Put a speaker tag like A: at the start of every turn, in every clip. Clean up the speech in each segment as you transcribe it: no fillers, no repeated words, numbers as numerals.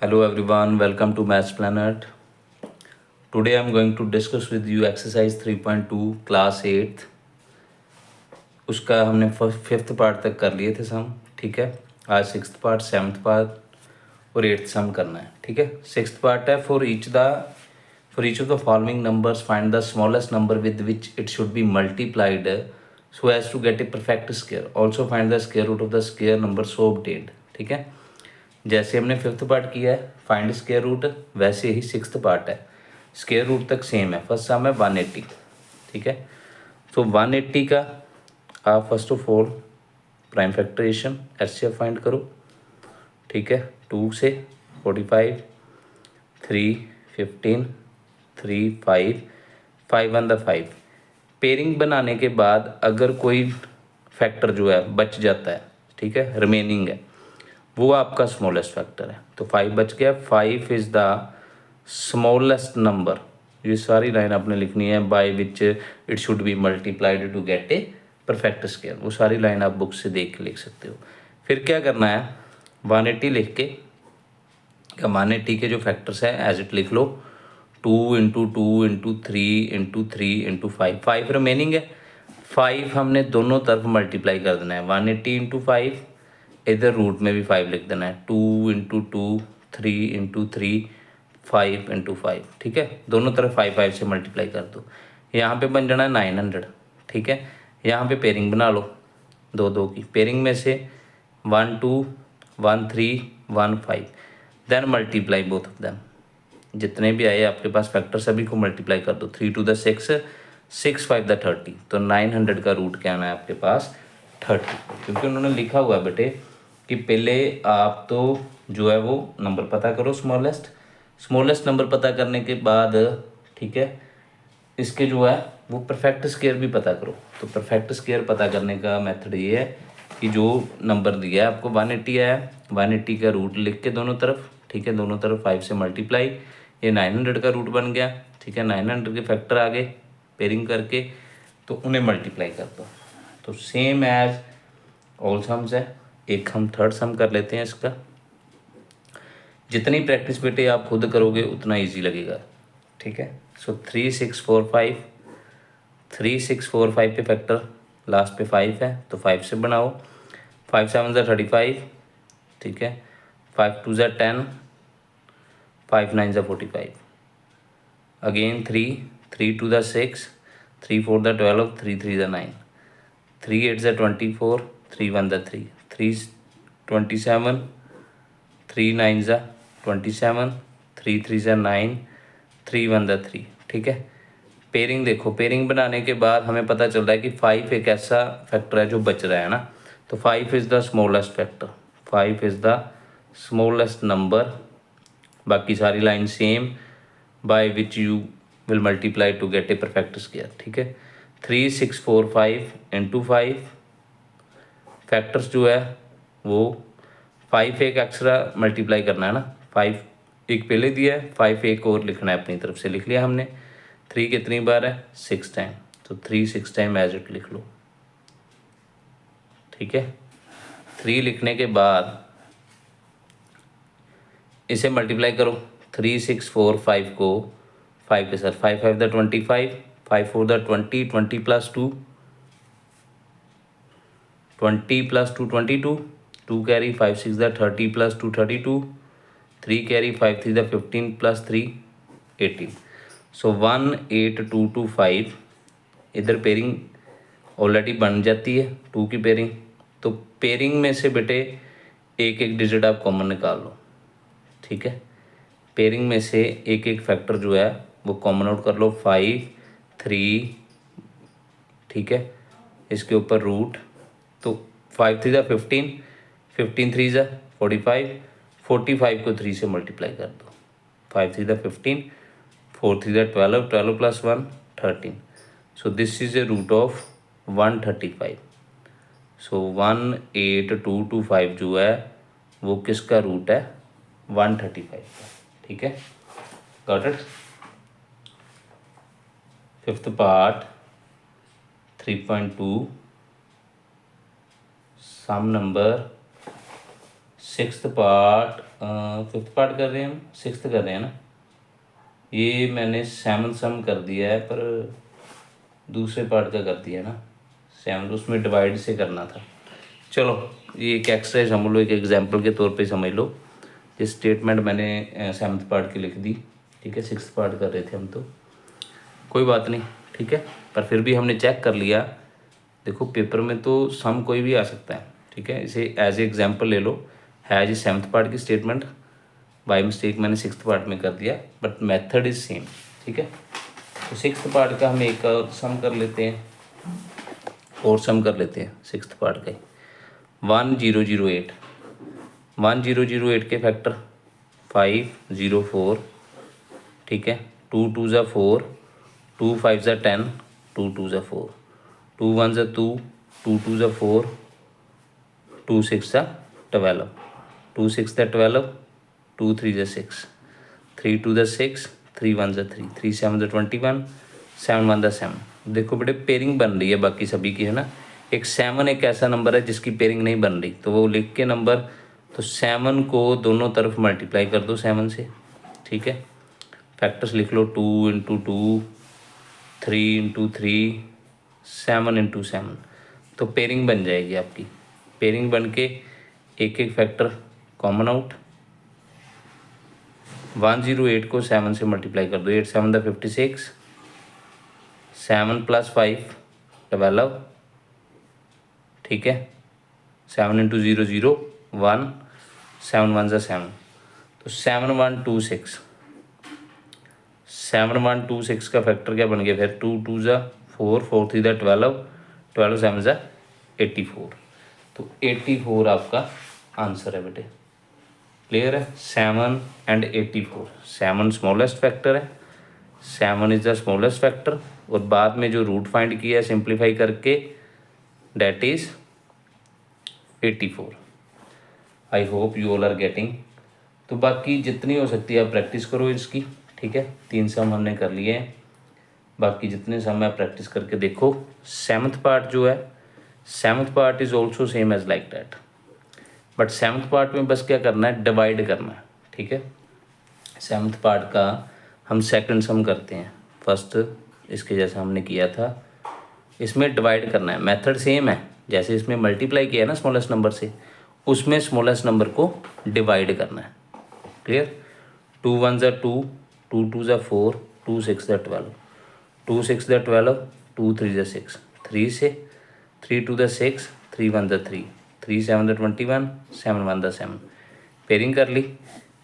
A: Hello everyone, welcome to Maths Planet. Today I'm going to discuss with you exercise 3.2 class 8th। उसका हमने fifth part तक कर लिए थे सम, ठीक है। आज सिक्स्थ पार्ट, सेवन्थ पार्ट और एट्थ सम करना है, ठीक है। सिक्स्थ पार्ट है for each of the following numbers find the smallest number with which it should be multiplied so as to get a perfect square. Also find the square root of the square number so obtained, ठीक है। जैसे हमने fifth part किया है find square root, वैसे ही sixth part है, square root तक सेम है। फर्स्ट सम है 180, ठीक है। तो 180 का आप first of all prime factorisation HCF find करो, ठीक है। 2 से 45, 3, 15, 3, 5, 5 वन द 5। पेयरिंग बनाने के बाद अगर कोई फैक्टर जो है बच जाता है, ठीक है, रिमेनिंग है, वो आपका स्मॉलेस्ट फैक्टर है। तो 5 बच गया। 5 इज़ द स्मॉलेस्ट नंबर। ये सारी लाइन आपने लिखनी है, by which it should be multiplied to get a perfect square. वो सारी लाइन आप बुक से देख के लिख सकते हो। फिर क्या करना है, 180 लिख के, क्या 180 के जो फैक्टर्स हैं एज इट लिख लो। 2 × 2 × 3 × 3 × 5, 5 रिमेनिंग है। 5 हमने दोनों तरफ मल्टीप्लाई कर देना है। 180 × 5, इधर रूट में भी 5 लिख देना है। 2 × 2, 3 × 3, 5 × 5, ठीक है। दोनों तरफ 5 5 से मल्टीप्लाई कर दो। यहाँ पे बन जाना है 900, ठीक है। यहाँ पे पेयरिंग बना लो, दो दो की पेयरिंग में से 1 2, 1 3, 1 5, then multiply both of them. जितने भी आए आपके पास फैक्टर सभी को मल्टीप्लाई कर दो। 3 × 6, 6 5 द 30। तो 900 का रूट क्या आना है आपके पास 30, क्योंकि उन्होंने लिखा हुआ है बेटे कि पहले आप तो जो है वो नंबर पता करो स्मॉलेस्ट नंबर पता करने के बाद, ठीक है, इसके जो है वो परफेक्ट स्क्वायर भी पता करो। तो परफेक्ट स्क्वायर पता करने का मेथड ये है कि जो नंबर दिया है आपको 180 है, 180 का रूट लिख के दोनों तरफ, ठीक है, दोनों तरफ 5 से मल्टीप्लाई, ये 900 का रूट बन गया, ठीक है। 900 के फैक्टर आ गए पेयरिंग करके, तो उन्हें मल्टीप्लाई कर दो। तो सेम एज ऑल सम्स है। एक हम थर्ड सम कर लेते हैं इसका। जितनी प्रैक्टिस बेटे आप खुद करोगे उतना इजी लगेगा, ठीक है। सो 3 6 4 5, 3 6 4 5 पे फैक्टर लास्ट पे 5 है, तो 5 से बनाओ। 5 7 ज़ा 35, ठीक है। 5 2 ज़ा 10, 5 9 ज़ा 45। अगेन 3 3 2 ज़ा 6, 3 4 ज़ा 12, 3 3 ज़ा 9, 3 8 ज़ा 24, 3 1 ज़ा 3, 3 27, 3 9 ज़ा 27, 3 3 ज़ा 9, 3 1 ज़ा 3, ठीक है। पेयरिंग देखो, पेयरिंग बनाने के बाद हमें पता चल रहा है कि 5 एक ऐसा फैक्टर है जो बच रहा है ना। तो 5 is the smallest factor, 5 is the smallest number. बाकी सारी line same, by which you will multiply to get a perfect square, ठीक है। 3 6 4 5 × 5 फैक्टर्स जो है वो 5 एक एक्स्ट्रा मल्टीप्लाई करना है ना। 5 एक पहले दिया है, 5 एक और लिखना है अपनी तरफ से, लिख लिया हमने। 3 कितनी बार है 6 टाइम, तो 3 6 टाइम एज इट लिख लो, ठीक है। 3 लिखने के बाद इसे मल्टीप्लाई करो। 3 6 4 5 को 5 के साथ, 5 5 the 25, 5 4 the 20, 20 + 2, 20 + 2 22, 2 carry, 5 6 the 30 + 2 32, 3 carry, 5 3 the 15 + 3 18। सो 1 8 2 2 5, इधर पेयरिंग ऑलरेडी बन जाती है 2 की पेयरिंग। तो पेयरिंग में से बेटे एक एक डिजिट आप कॉमन निकाल लो, ठीक है। पेयरिंग में से एक एक फैक्टर जो है वो कॉमन आउट कर लो। 5 3, ठीक है, इसके ऊपर रूट। तो 5 3 ज़ा 15, 15 3 ज़ा 45, 45 को 3 से मल्टीप्लाई कर दो। 5 3 ज़ा 15, 4 3 ज़ा 12, 12 + 1 13। So this is a root of 135। So 1 8 2 2 5 जो है वो किसका रूट है 135 का, ठीक है। Got it. Fifth part 3.2 sum number sixth part, fifth part कर रहे हैं हम, सिक्स्थ कर रहे हैं ना। ये मैंने सेवन सम कर दिया है, पर दूसरे पार्ट का कर दिया ना सेवन, उसमें डिवाइड से करना था। चलो ये एक एक्सरसाइज समझ लो, एक एग्जांपल के तौर पे समझ लो। ये स्टेटमेंट मैंने सेवन्थ पार्ट की लिख दी, ठीक है। सिक्स्थ पार्ट कर रहे थे हम, तो कोई बात नहीं, ठीक है। पर फिर भी हमने चेक कर लिया। देखो पेपर में तो सम कोई भी आ सकता है, ठीक है। इसे एज ए एग्जाम्पल ले लो, है जी सेवन्थ पार्ट की स्टेटमेंट, बाय मिस्टेक मैंने सिक्स्थ पार्ट में कर दिया, बट मेथड इज सेम, ठीक है। तो सिक्स्थ पार्ट का हम एक और सम कर लेते हैं, और सम कर लेते हैं सिक्स्थ पार्ट का ही। 1008, 1008 के फैक्टर 504, ठीक है। 2 2 ज़ा 4, 2 5 ज़ा 10, 2 2 ज़ा 4, 2 1 ज़ा 2, 2 2 ज़ा 4, 2 6 ज़ा 12, 2 6 ज़ा 12, 2 3 ज़ा 6, 3 2 ज़ा 6, 3 1 ज़ा 3, 3 7 ज़ा 21, 7 1 ज़ा 7। देखो बेटे पेयरिंग बन रही है बाकी सभी की, है ना। एक 7 एक ऐसा नंबर है जिसकी पेयरिंग नहीं बन रही, तो वो लिख के नंबर, तो 7 को दोनों तरफ मल्टीप्लाई कर दो 7 से, ठीक है। फैक्टर्स लिख लो, 2 इंटू 2, 3 इंटू 3, 7 इंटू 7, तो पेयरिंग बन जाएगी आपकी। पेयरिंग बन के एक एक फैक्टर कॉमन आउट। 108 को 7 से मल्टीप्लाई कर दो, 8 7 दा 56, 7 प्लस 5 12, ठीक है। 7 इंटू 0 0 1, 7 1 ज़ा 7, तो 7126, 7126 का फैक्टर क्या बन गया फिर, 2 2 ज़ा 4, 4 3 ज़ा 12, 12 7 ज़ा 84, तो 84 आपका आंसर है बेटे। क्लियर है। 7 एंड 84, 7 स्मॉलेस्ट फैक्टर है, 7 इज द स्मॉलेस्ट फैक्टर, और बाद में जो रूट फाइंड किया है सिंप्लीफाई करके, that is 84। I hope you all are getting. तो बाकी जितनी हो सकती है आप प्रैक्टिस करो इसकी, ठीक है। 3 सम हमने कर लिए हैं, बाकी जितने सम है प्रैक्टिस करके देखो। सेवन्थ पार्ट जो है, seventh part is also same as like that, but seventh part में बस क्या करना है, डिवाइड करना है, ठीक है। सेवन्थ पार्ट का हम सेकंड सम करते हैं, फर्स्ट इसके जैसा हमने किया था, इसमें डिवाइड करना है। मेथड सेम है, जैसे इसमें मल्टीप्लाई किया है ना स्मॉलेस्ट नंबर से, उसमें स्मॉलेस्ट नंबर को डिवाइड करना है। क्लियर। 2 1 ज़ा 2, 2 2 ज़ा 4, 2 6 ज़ा 12, 2 6 ज़ा 12, 2 3 ज़ा 6, 3 से 3 2 ज़ा 6, 3 1 ज़ा 3, 3 7 ज़ा 21, 7 1 ज़ा 7। पेयरिंग कर ली।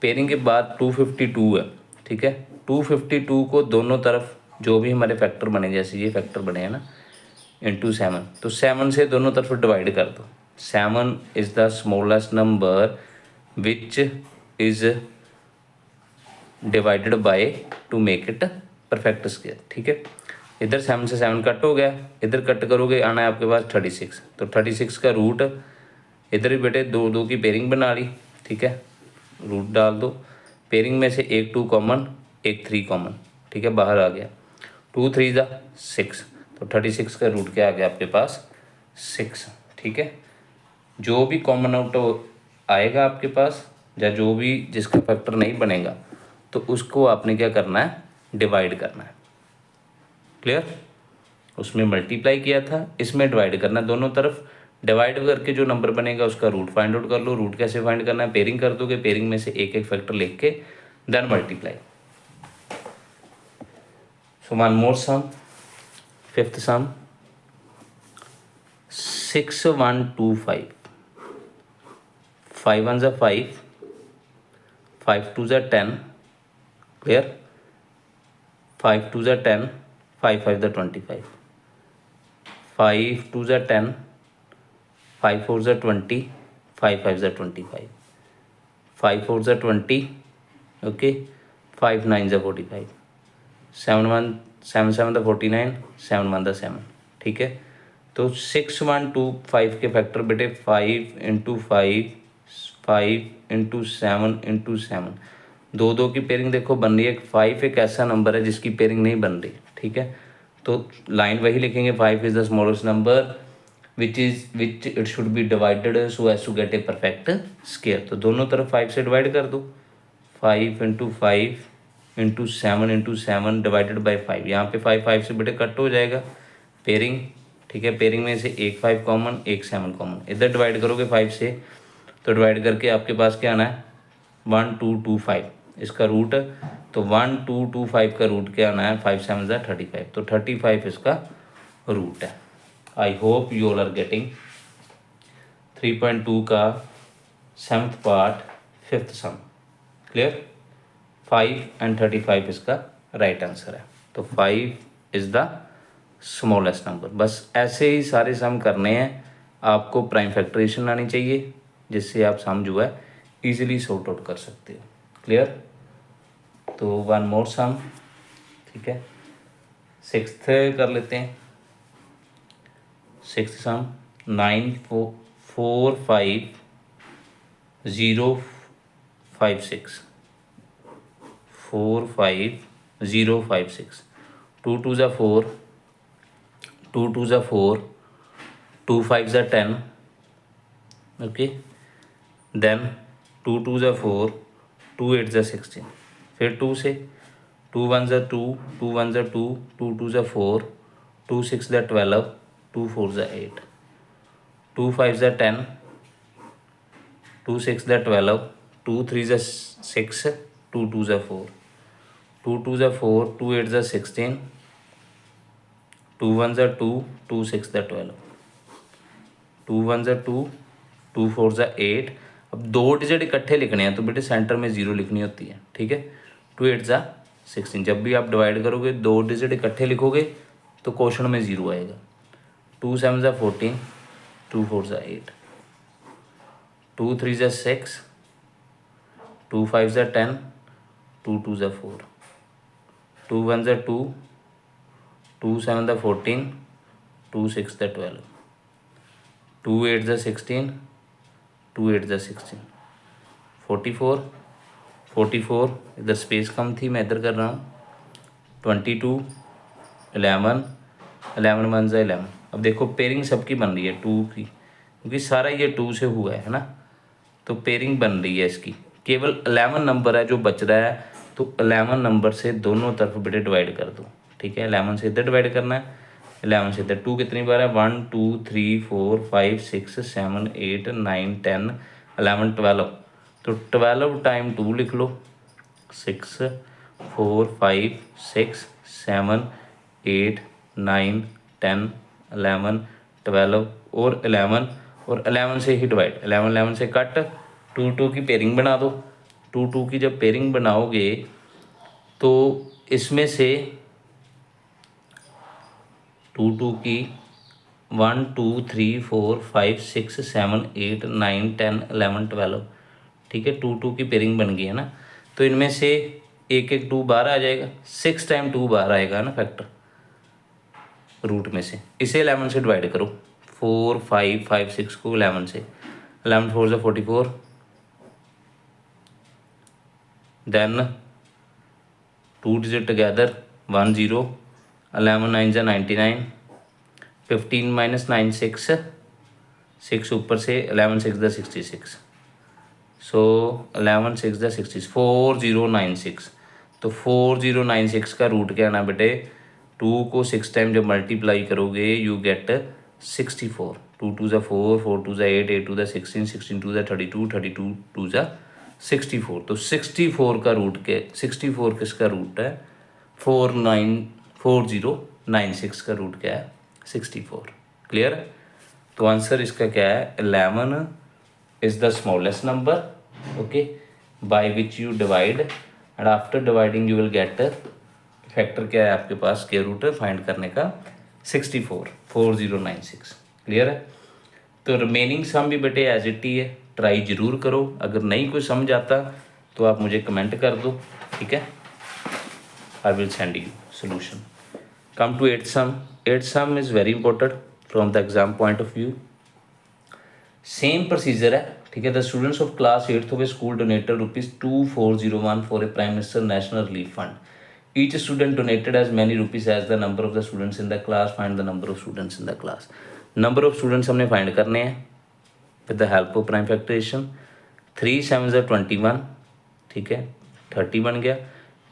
A: पेयरिंग के बाद 252 है, ठीक है। 252 को दोनों तरफ जो भी हमारे फैक्टर बने, जैसे ये फैक्टर बने हैं ना, इंटू 7, तो 7 से दोनों तरफ डिवाइड कर दो। 7 is the smallest number which is divided by two make it perfect square, ठीक है। इधर 7 से 7 कट हो गया, इधर कट करोगे आना है आपके पास 36, तो 36 का रूट, इधर भी बेटे 2 2 की पेयरिंग बना ली, ठीक है। रूट डाल दो, पेयरिंग में से एक 2 कॉमन, एक 3 कॉमन, ठीक है, बाहर आ गया। 2 3 ज़ा 6, तो 36 का रूट क्या आ गया आपके पास, 6, ठीक है। जो भी कॉमन आउट आएगा आपके पास, या जो भी जिसका फैक्टर नहीं बनेगा, तो उसको आपने क्या करना है, डिवाइड करना है। क्लियर। उसमें मल्टीप्लाई किया था, इसमें डिवाइड करना है, दोनों तरफ डिवाइड करके जो नंबर बनेगा उसका रूट फाइंड आउट कर लो। रूट कैसे फाइंड करना है, पेयरिंग कर दोगे, पेयरिंग में से एक एक फैक्टर लिख के then multiply. So one more sum, fifth sum, 6 1 2 5, 5 1 ज़ा 5, 5 2 ज़ा 10, क्लियर। 5 2 ज़ा 10, 5 5 ज़ा 25, 5 2 ज़ा 10, 5 4 ज़ा 20, 5 5 ज़ा 25, 5 4 ज़ा 20, ओके, 5 9 ज़ा 45, 7 1 7 7 ज़ा 49, 7 1 ज़ा 7, ठीक है। तो 6 1 2 5 के फैक्टर बेटे 5 इंटू 5, 5 इंटू 7 इंटू 7, 2 2 की पेयरिंग देखो बन रही है। 5 एक ऐसा नंबर है जिसकी पेयरिंग नहीं बन रही, ठीक है। तो लाइन वही लिखेंगे, 5 is the smallest number which it should be divided so as to get a perfect square. तो दोनों तरफ 5 से डिवाइड कर दो, 5 इंटू 5 इंटू 7 डिवाइडेड बाई 5। यहाँ पे 5 से बेटे कट हो जाएगा, पेयरिंग, ठीक है। पेयरिंग में से एक 5 कॉमन, एक 7 कॉमन, इधर डिवाइड करोगे 5 से, तो डिवाइड करके आपके पास क्या आना है 1225 इसका रूट। तो 1225 का रूट क्या आना है 5 7 35, तो 35 इसका रूट है। I hope you all are getting 3.2 का 7th part 5th some clear. 5 and 35 इसका राइट आंसर है। तो 5 इज़ द स्मॉलेस्ट नंबर। बस ऐसे ही सारे सम करने हैं, आपको प्राइम फैक्टरेशन आनी चाहिए जिससे आप सम जो है ईजिली सॉर्ट आउट कर सकते हो, क्लियर। तो वन मोर सम, ठीक है, 6th कर लेते हैं। 6th सम 9 4 5 0 5 6 4 5 0 5 6, 2 2 ज़ा 4, 2 2 ज़ा 4, 2 5 ज़ा 10, ओके। देन 2 2 ज़ा 4, 2 8 ज़ा 16, फिर 2 से 2 1 ज़ा 2, 2 1 ज़ा 2, 2 2 ज़ा 4, 2 6 ज़ा 12, 2 4 ज़ा 8, 2 5 ज़ा 10, 2 6 ज़ा 12, 2 3 ज़ा 6, 2 2 ज़ा 4, 2 2 ज़ा 4, 2 8 ज़ा 16, 2 1 ज़ा 2, 2 6 ज़ा 12, 2 1 ज़ा 2, 2 4 ज़ा 8। अब दो डिजिट इकट्ठे लिखने हैं तो बेटे सेंटर में 0 लिखनी होती है, ठीक है। 2 8 ज़ा 16, जब भी आप डिवाइड करोगे दो डिजिट इकट्ठे लिखोगे तो क्वेश्चन में 0 आएगा। 2 7 ज़ा 14, 2 4 ज़ा 8, 2 3 ज़ा 6, 2 5 ज़ा 10, 2 2 ज़ा 4, 2 1 ज़ा 2, 2 7 ज़ा 14, 2 6 ज़ा 12, 2 8 ज़ा 16, 2 8 ज़ा 16, 44 44, इधर स्पेस कम थी मैं इधर कर रहा हूँ, 22 11 11 1 ज़ा 11। अब देखो पेयरिंग सबकी बन रही है 2 की, क्योंकि सारा ये 2 से हुआ है ना, तो पेयरिंग बन रही है इसकी। केवल 11 नंबर है जो बच रहा है, तो 11 नंबर से दोनों तरफ बेटे डिवाइड कर दो, ठीक है। 11 से इधर डिवाइड करना है, 11 से इधर। 2 कितनी बार है 1 2 3 4 5 6 7 8 9 10 11 12, तो 12 टाइम 2 लिख लो, 6 4 5 6 7 8 9 10 11 12 और 11, और 11 से ही डिवाइड, 11 11 से कट, 2 2 की पेयरिंग बना दो। 2 2 की जब पेयरिंग बनाओगे तो इसमें से 2 2 की 1 2 3 4 5 6 7 8 9 10 11 12, ठीक है। 2 2 की पेयरिंग बन गई है ना, तो इनमें से एक एक 2 बाहर आ जाएगा, 6 टाइम 2 बाहर आएगा ना फैक्टर रूट में से। इसे 11 से डिवाइड करो, 4 5 5 6 को 11 से, 11 4 ज़ा 44, देन 2 डिजिट टुगेदर 1 0, 11 9 ज़ा 99, 15 माइनस 9 6, 6 ऊपर से 11 6 ज़ा 66, सो 11 6 ज़ा 66, 4096। तो 4096 का रूट क्या आना बेटे, 2 को 6 टाइम जब मल्टीप्लाई करोगे यू गेट 64। 2 2 ज़ा 4, 4 2 ज़ा 8, 8 2 ज़ा 16, 16 2 ज़ा 32, 32 2 ज़ा 64। तो 64 का रूट के 64 किसका रूट है 4096 का रूट क्या है 64, क्लियर। तो आंसर इसका क्या है 11 is the smallest number, okay, by which you divide, and after dividing you will get factor क्या है आपके पास, स्क्वायर रूट फाइंड करने का 64 4096, क्लियर है। तो रिमेनिंग सम भी बेटे एज इट ही है, ट्राई ज़रूर करो। अगर नहीं कोई समझ आता तो आप मुझे कमेंट कर दो, ठीक है, I will send you solution. Come to 8th sum. 8th sum is very important from the exam point of view. Same procedure है, ठीक है। The students of class 8th of a school donated ₹2401 for a prime minister national relief fund. Each student donated as many rupees as the number of the students in the class, find the number of students in the class. Number of students हमने find करने हैं with the help of prime factorisation. 3 7 ज़ा 21, ठीक है, 30 बन गया।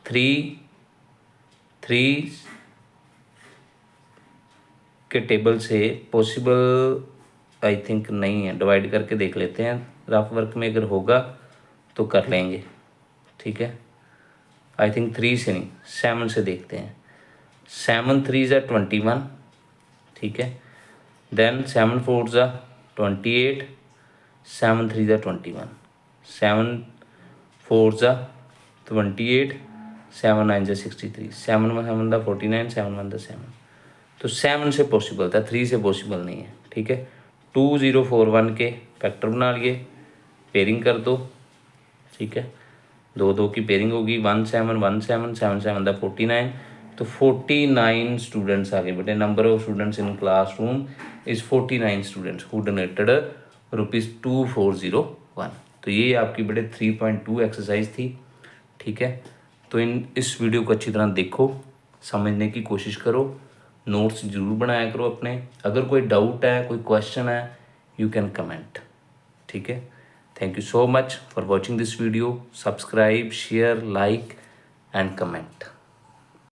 A: 3 के table से पॉसिबल आई थिंक नहीं है, डिवाइड करके देख लेते हैं, रफ वर्क में अगर होगा तो कर लेंगे, ठीक है। आई थिंक 3 से नहीं, 7 से देखते हैं। 7 3 ज़ा 21, ठीक है। देन 7 4 ज़ा 28, 7 3 ज़ा 21, 7 4 ज़ा 28, 7 9 ज़ा 63, 7 7 दा 49, 7 1 दा 7। तो 7 से पॉसिबल था, 3 से पॉसिबल नहीं है, ठीक है। 2041 के फैक्टर बना लिए, पेयरिंग कर दो, ठीक है। 2 2 की पेयरिंग होगी, 1 7 1 7, 7 7 दा 49। तो 49 स्टूडेंट्स आ गए बेटे। Number of students in classroom is 49 students who donated ₹2401। तो ये आपकी बेटे 3.2 एक्सरसाइज थी, ठीक है। तो इस वीडियो को अच्छी तरह देखो, समझने की कोशिश करो, नोट्स ज़रूर बनाया करो अपने। अगर कोई डाउट है, कोई क्वेश्चन है, यू कैन कमेंट, ठीक है। Thank you so much for watching this video. Subscribe, share, like and comment.